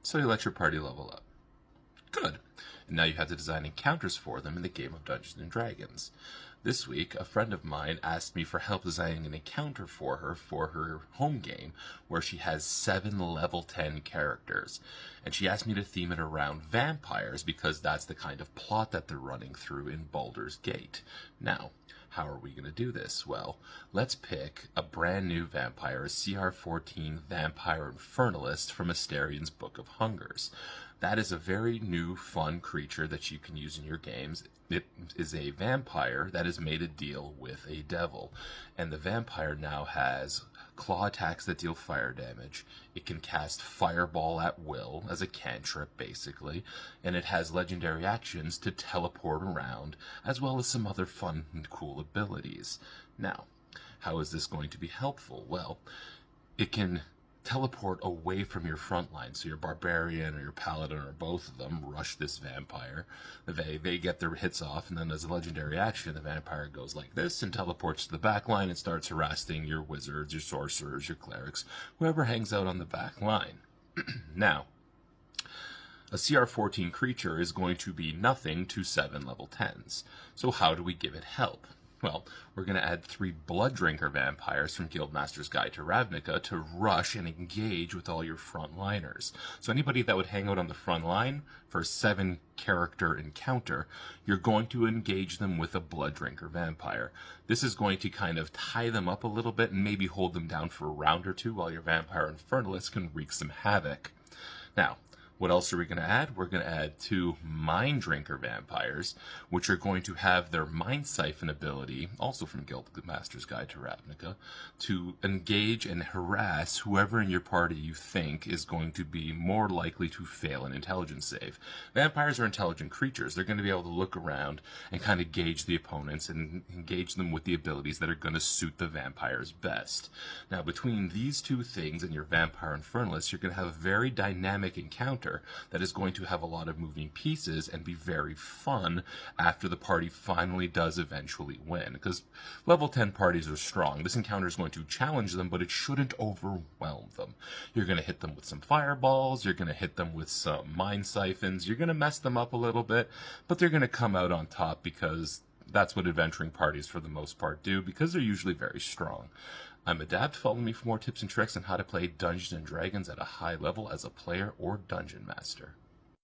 So you let your party level up. Good. And now you have to design encounters for them in the game of Dungeons & Dragons. This week, a friend of mine asked me for help designing an encounter for her home game, where she has 7 level 10 characters. And she asked me to theme it around vampires, because that's the kind of plot that they're running through in Baldur's Gate. Now, how are we going to do this? Well, let's pick a brand new vampire, a CR14 Vampire Infernalist from Astarion's Book of Hungers. That is a very new, fun creature that you can use in your games. It is a vampire that has made a deal with a devil. And the vampire now has claw attacks that deal fire damage. It can cast Fireball at will as a cantrip, basically. And it has legendary actions to teleport around, as well as some other fun and cool abilities. Now, how is this going to be helpful? Well, it can teleport away from your front line. So your barbarian or your paladin or both of them rush this vampire. They get their hits off, and then as a legendary action, the vampire goes like this and teleports to the back line and starts harassing your wizards, your sorcerers, your clerics, whoever hangs out on the back line. Now, a CR14 creature is going to be nothing to 7 level 10s. So how do we give it help? Well, we're going to add 3 Blood Drinker vampires from Guildmaster's Guide to Ravnica to rush and engage with all your frontliners. So anybody that would hang out on the front line for a 7-character encounter, you're going to engage them with a Blood Drinker vampire. This is going to kind of tie them up a little bit and maybe hold them down for a round or two while your Vampire Infernalist can wreak some havoc. Now, what else are we going to add? We're going to add 2 Mind Drinker vampires, which are going to have their Mind Siphon ability, also from Guildmaster's Guide to Ravnica, to engage and harass whoever in your party you think is going to be more likely to fail an intelligence save. Vampires are intelligent creatures. They're going to be able to look around and kind of gauge the opponents and engage them with the abilities that are going to suit the vampires best. Now, between these 2 things and your Vampire Infernalist, you're going to have a very dynamic encounter that is going to have a lot of moving pieces and be very fun after the party finally does eventually win. Because level 10 parties are strong. This encounter is going to challenge them, but it shouldn't overwhelm them. You're going to hit them with some fireballs, you're going to hit them with some mind siphons, you're going to mess them up a little bit, but they're going to come out on top because that's what adventuring parties for the most part do, because they're usually very strong. I'm Adapt. Follow me for more tips and tricks on how to play Dungeons & Dragons at a high level as a player or dungeon master.